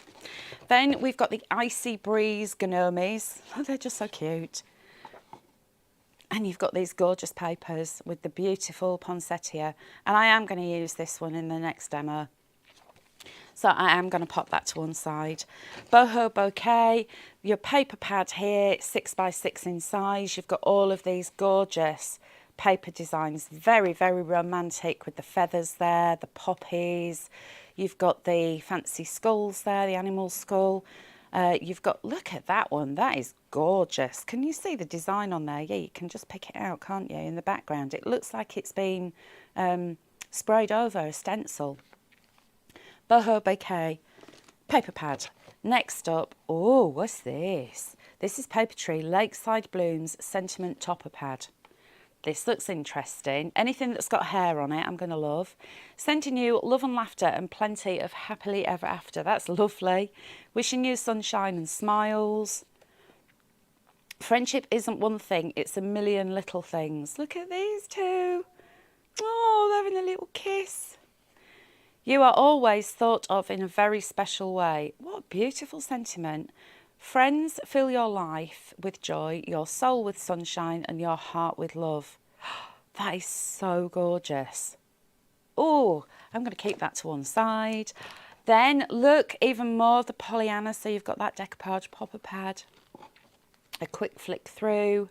Then we've got the Icy Breeze Gnomies. Oh, they're just so cute. And you've got these gorgeous papers with the beautiful poinsettia. And I am going to use this one in the next demo. So I am going to pop that to one side. Boho Bouquet, your paper pad here, 6 by 6 in size. You've got all of these gorgeous paper designs, very, very romantic with the feathers there, the poppies. You've got the fancy skulls there, the animal skull. You've got, look at that one, that is gorgeous. Can you see the design on there? Yeah, you can just pick it out, can't you, in the background? It looks like it's been sprayed over, a stencil. Boho Bouquet, paper pad. Next up, oh, what's this? This is Papertree Lakeside Blooms Sentiment Topper Pad. This looks interesting. Anything that's got hair on it, I'm going to love. Sending you love and laughter and plenty of happily ever after. That's lovely. Wishing you sunshine and smiles. Friendship isn't one thing, it's a million little things. Look at these 2. Oh, they're having a little kiss. You are always thought of in a very special way. What a beautiful sentiment. Friends, fill your life with joy, your soul with sunshine, and your heart with love. That is so gorgeous. Oh, I'm going to keep that to one side. Then look, even more of the Pollyanna. So you've got that Decoupage Pop-Up Pad. A quick flick through.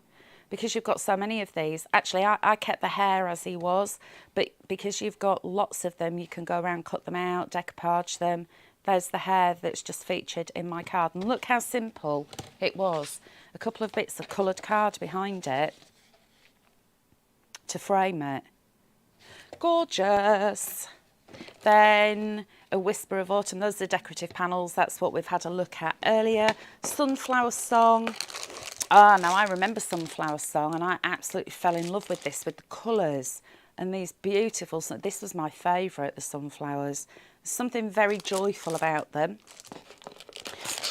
Because you've got so many of these. Actually, I kept the hair as he was. But because you've got lots of them, you can go around, cut them out, decoupage them. There's the hair that's just featured in my card. And look how simple it was. A couple of bits of coloured card behind it to frame it. Gorgeous. Then a Whisper of Autumn. Those are the decorative panels. That's what we've had a look at earlier. Sunflower Song. Ah, now I remember Sunflower Song and I absolutely fell in love with this, with the colours and these beautiful, this was my favourite, the sunflowers. Something very joyful about them.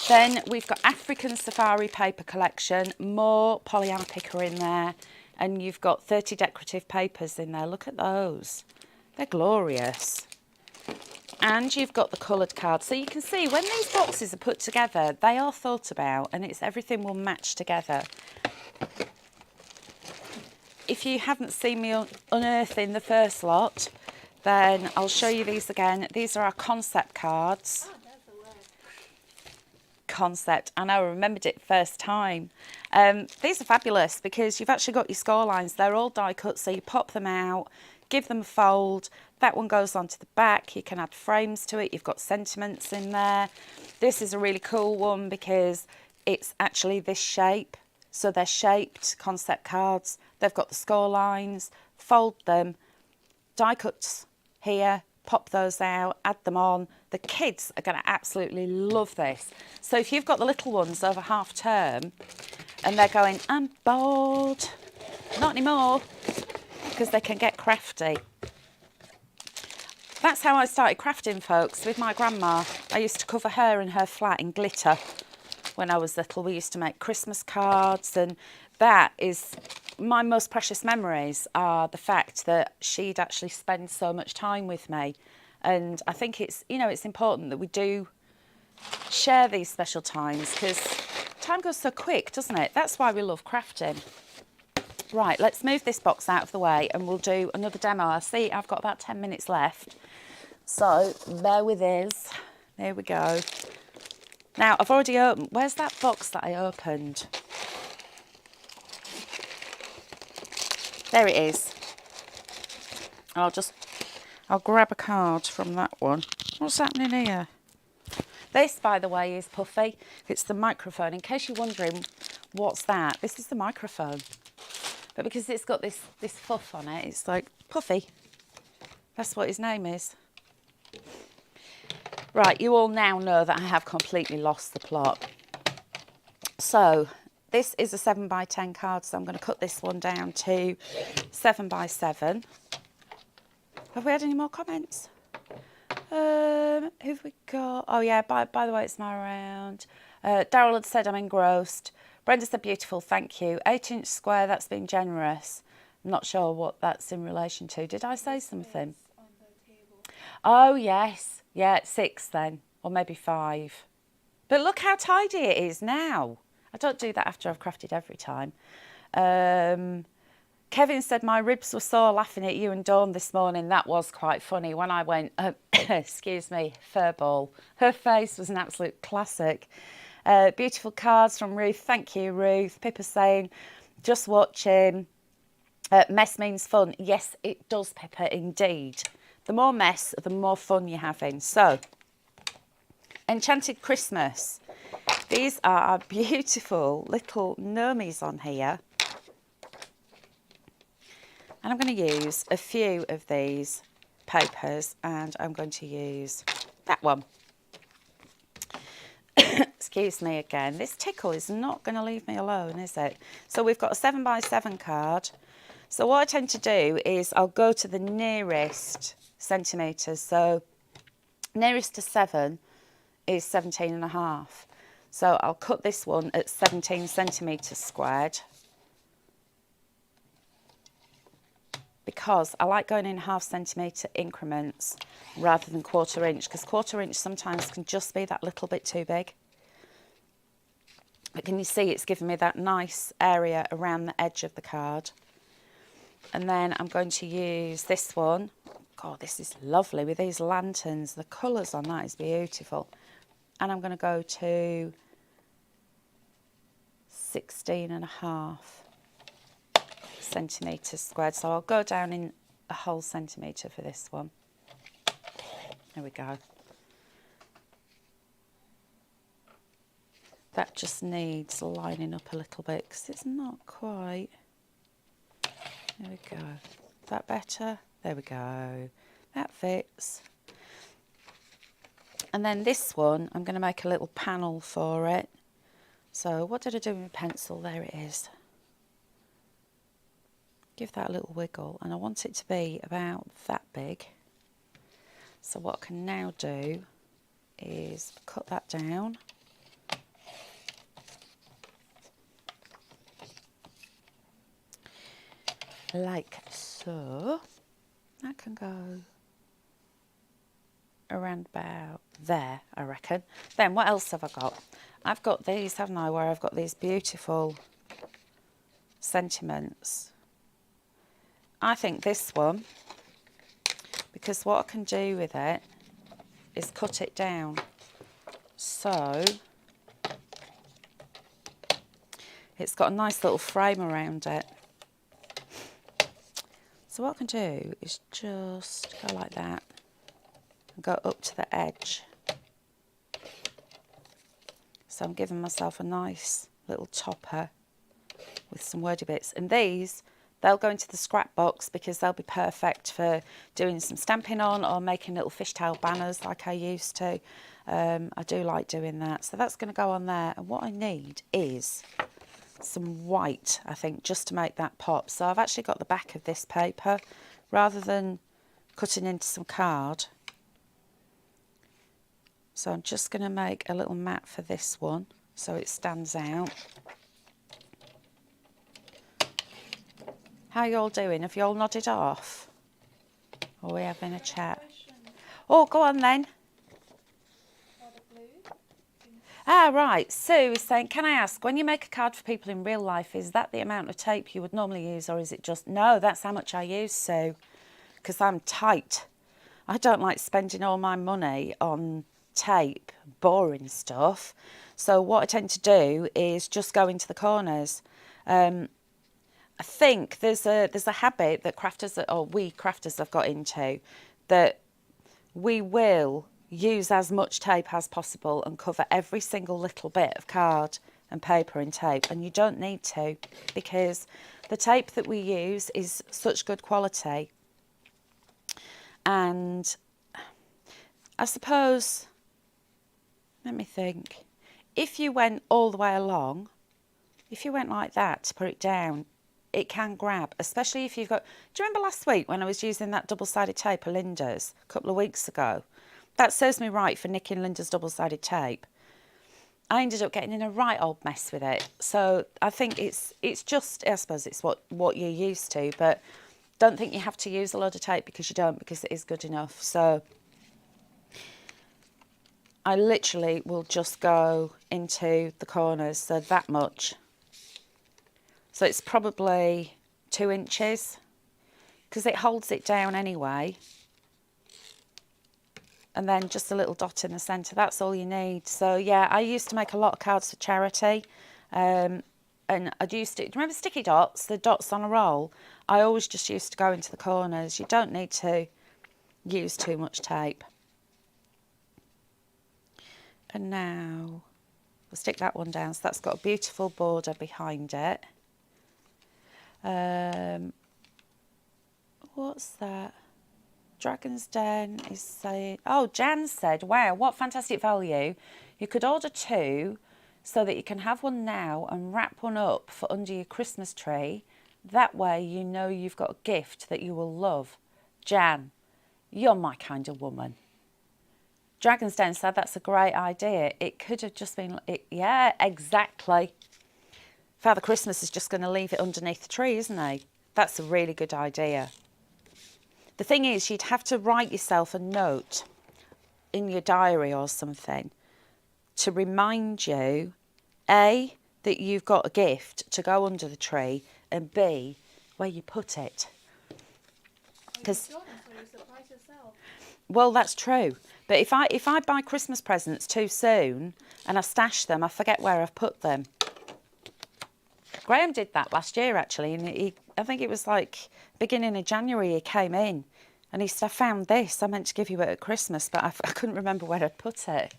Then we've got African Safari Paper Collection, more Pollyanna Picker in there, and you've got 30 decorative papers in there. Look at those. They're glorious. And you've got the coloured cards. So you can see when these boxes are put together, they are thought about and it's everything will match together. If you haven't seen me unearthing the first lot, then I'll show you these again. These are our concept cards. concept. I know, I remembered it first time. These are fabulous because you've actually got your score lines. They're all die cut, so you pop them out, give them a fold. That one goes onto the back. You can add frames to it. You've got sentiments in there. This is a really cool one because it's actually this shape. So they're shaped concept cards. They've got the score lines. Fold them. Die cuts here. Pop those out. Add them on. The kids are going to absolutely love this. So if you've got the little ones over half term and they're going, I'm bored. Not anymore. Because they can get crafty. That's how I started crafting, folks, with my grandma. I used to cover her and her flat in glitter when I was little. We used to make Christmas cards, and that is my most precious memories are the fact that she'd actually spend so much time with me. And I think it's, you know, it's important that we do share these special times because time goes so quick, doesn't it? That's why we love crafting. Right, let's move this box out of the way and we'll do another demo. I see I've got about 10 minutes left. So bear with us. There we go. Now, I've already opened... Where's that box that I opened? There it is. I'll grab a card from that one. What's happening here? This, by the way, is Puffy. It's the microphone. In case you're wondering what's that, this is the microphone. But because it's got this fluff on it, it's like Puffy. That's what his name is. Right, you all now know that I have completely lost the plot. So, this is a 7x10 card, so I'm going to cut this one down to 7x7. Have we had any more comments? Who've we got? Oh, yeah, by the way, it's my round. Daryl had said I'm engrossed. Brenda said beautiful, thank you. 8-inch square, that's been generous. I'm not sure what that's in relation to. Did I say something? On the table. Oh, yes. Yeah, it's 6 then, or maybe 5. But look how tidy it is now. I don't do that after I've crafted every time. Kevin said my ribs were sore laughing at you and Dawn this morning. That was quite funny. When I went, excuse me, furball. Her face was an absolute classic. Beautiful cards from Ruth. Thank you, Ruth. Pippa saying, just watching. Mess means fun. Yes, it does, Pippa, indeed. The more mess, the more fun you're having. So, Enchanted Christmas. These are our beautiful little gnomies on here. And I'm going to use a few of these papers and I'm going to use that one. Excuse me again. This tickle is not going to leave me alone, is it? So we've got a 7x7 card. So what I tend to do is I'll go to the nearest centimetres. So nearest to 7 is 17.5. So I'll cut this one at 17 centimetres squared. Because I like going in ½ centimetre increments rather than 1/4 inch, because 1/4 inch sometimes can just be that little bit too big. But can you see it's giving me that nice area around the edge of the card? And then I'm going to use this one. God, this is lovely with these lanterns. The colours on that is beautiful. And I'm going to go to 16.5 centimetres squared. So I'll go down in a whole centimetre for this one. There we go. That just needs lining up a little bit because it's not quite. There we go. Is that better? There we go. That fits. And then this one, I'm going to make a little panel for it. So what did I do with my pencil? There it is. Give that a little wiggle, and I want it to be about that big. So what I can now do is cut that down. Like so. That can go around about there, I reckon. Then what else have I got? I've got these, haven't I, where I've got these beautiful sentiments. I think this one, because what I can do with it is cut it down. So It's got a nice little frame around it. So what I can do is just go like that and go up to the edge. So I'm giving myself a nice little topper with some wordy bits. And these, they'll go into the scrap box because they'll be perfect for doing some stamping on or making little fishtail banners like I used to. I do like doing that. So that's going to go on there. And what I need is some white, I think, just to make that pop. So I've actually got the back of this paper rather than cutting into some card. So I'm just going to make a little mat for this one so it stands out. How are you all doing? Have you all nodded off? Or are we having a chat? Oh, go on then. Ah, right. Sue is saying, can I ask, when you make a card for people in real life, is that the amount of tape you would normally use, or is it just... No, that's how much I use, Sue, because I'm tight. I don't like spending all my money on tape, boring stuff. So what I tend to do is just go into the corners. I think there's a habit that crafters, or we crafters have got into, that we will use as much tape as possible and cover every single little bit of card and paper in tape, and you don't need to, because the tape that we use is such good quality. And I suppose, let me think, if you went all the way along, if you went like that to put it down, it can grab, especially if you've got... Do you remember last week when I was using that double-sided tape of Linda's a couple of weeks ago? That serves me right for nicking Linda's double-sided tape. I ended up getting in a right old mess with it. So I think it's just, I suppose it's what you're used to, but don't think you have to use a lot of tape because you don't, because it is good enough. So I literally will just go into the corners, so that much. So it's probably 2 inches because it holds it down anyway. And then just a little dot in the centre, that's all you need. So yeah, I used to make a lot of cards for charity. And I'd used to, do you remember sticky dots, the dots on a roll? I always just used to go into the corners. You don't need to use too much tape. And now I'll stick that one down. So that's got a beautiful border behind it. What's that? Dragon's Den is saying... Oh, Jan said, wow, what fantastic value. You could order 2 so that you can have one now and wrap one up for under your Christmas tree. That way you know you've got a gift that you will love. Jan, you're my kind of woman. Dragon's Den said that's a great idea. It could have just been... yeah, exactly. Father Christmas is just going to leave it underneath the tree, isn't he? That's a really good idea. The thing is, you'd have to write yourself a note in your diary or something to remind you, A, that you've got a gift to go under the tree, and B, where you put it. Because, well, that's true. But if I buy Christmas presents too soon and I stash them, I forget where I've put them. Graham did that last year, actually, and I think it was like beginning of January he came in and he said, I found this, I meant to give you it at Christmas, but I couldn't remember where I'd put it.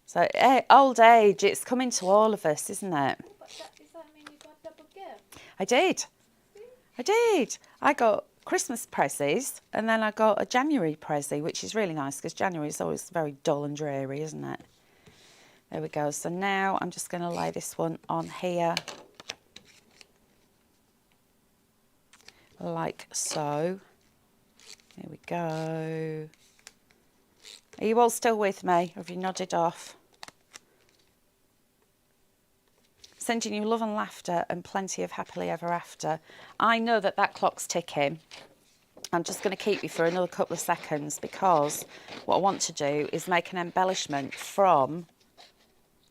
So, old age, it's coming to all of us, isn't it? But does that mean you got double gift? I did. I did. I got Christmas prezzies and then I got a January prezzie, which is really nice because January is always very dull and dreary, isn't it? There we go. So now I'm just going to lay this one on here. Like so. There we go. Are you all still with me? Have you nodded off? Sending you love and laughter and plenty of happily ever after. I know that that clock's ticking. I'm just going to keep you for another couple of seconds because what I want to do is make an embellishment from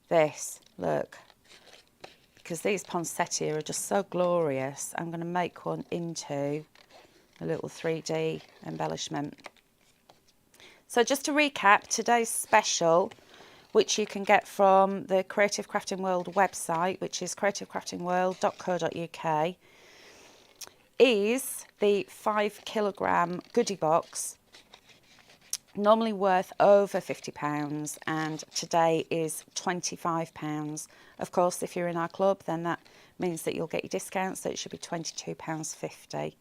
this. Look. Because these poinsettia are just so glorious. I'm going to make one into a little 3D embellishment. So just to recap, today's special, which you can get from the Creative Crafting World website, which is creativecraftingworld.co.uk, is the 5 kilogram goodie box, normally worth over £50, and today is £25. Of course, if you're in our club, then that means that you'll get your discount, so it should be £22.50.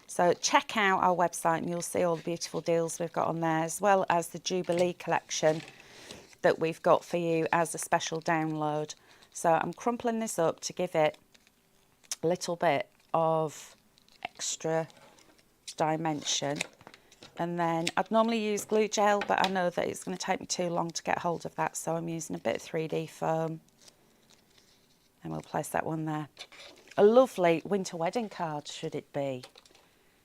So check out our website and you'll see all the beautiful deals we've got on there, as well as the Jubilee collection that we've got for you as a special download. So I'm crumpling this up to give it a little bit of extra dimension. And then I'd normally use glue gel, but I know that it's going to take me too long to get hold of that, so I'm using a bit of 3D foam. And we'll place that one there. A lovely winter wedding card, should it be?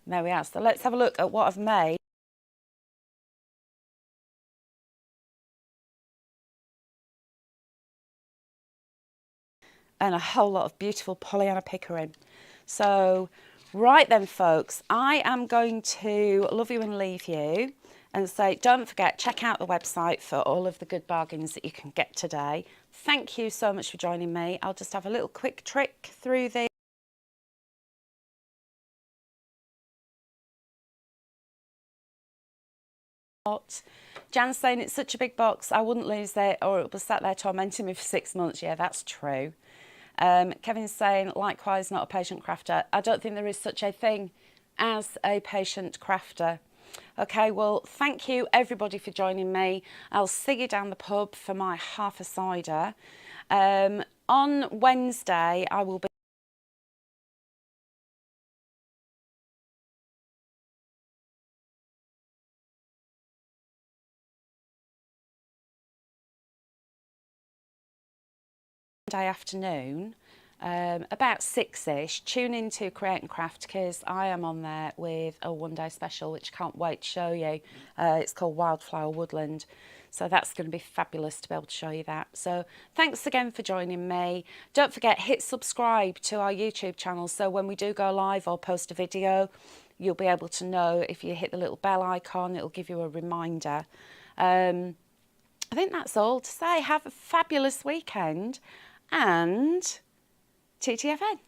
There we are. So let's have a look at what I've made. And a whole lot of beautiful Pollyanna pickering. So, right then, folks, I am going to love you and leave you and say, don't forget, check out the website for all of the good bargains that you can get today. Thank you so much for joining me. I'll just have a little quick trick through the Jan's saying it's such a big box, I wouldn't lose it, or it will be sat there tormenting me for 6 months. Yeah, that's true. Kevin's saying, likewise, not a patient crafter. I don't think there is such a thing as a patient crafter. Okay, well, thank you everybody for joining me. I'll see you down the pub for my half a cider. On Wednesday, I will be afternoon, about 6ish. Tune into Create and Craft, because I am on there with a one-day special which I can't wait to show you. It's called Wildflower Woodland, so that's going to be fabulous to be able to show you that. So thanks again for joining me. Don't forget, hit subscribe to our YouTube channel, so when we do go live or post a video, you'll be able to know. If you hit the little bell icon, it'll give you a reminder. I think that's all to say. Have a fabulous weekend, and TTFN.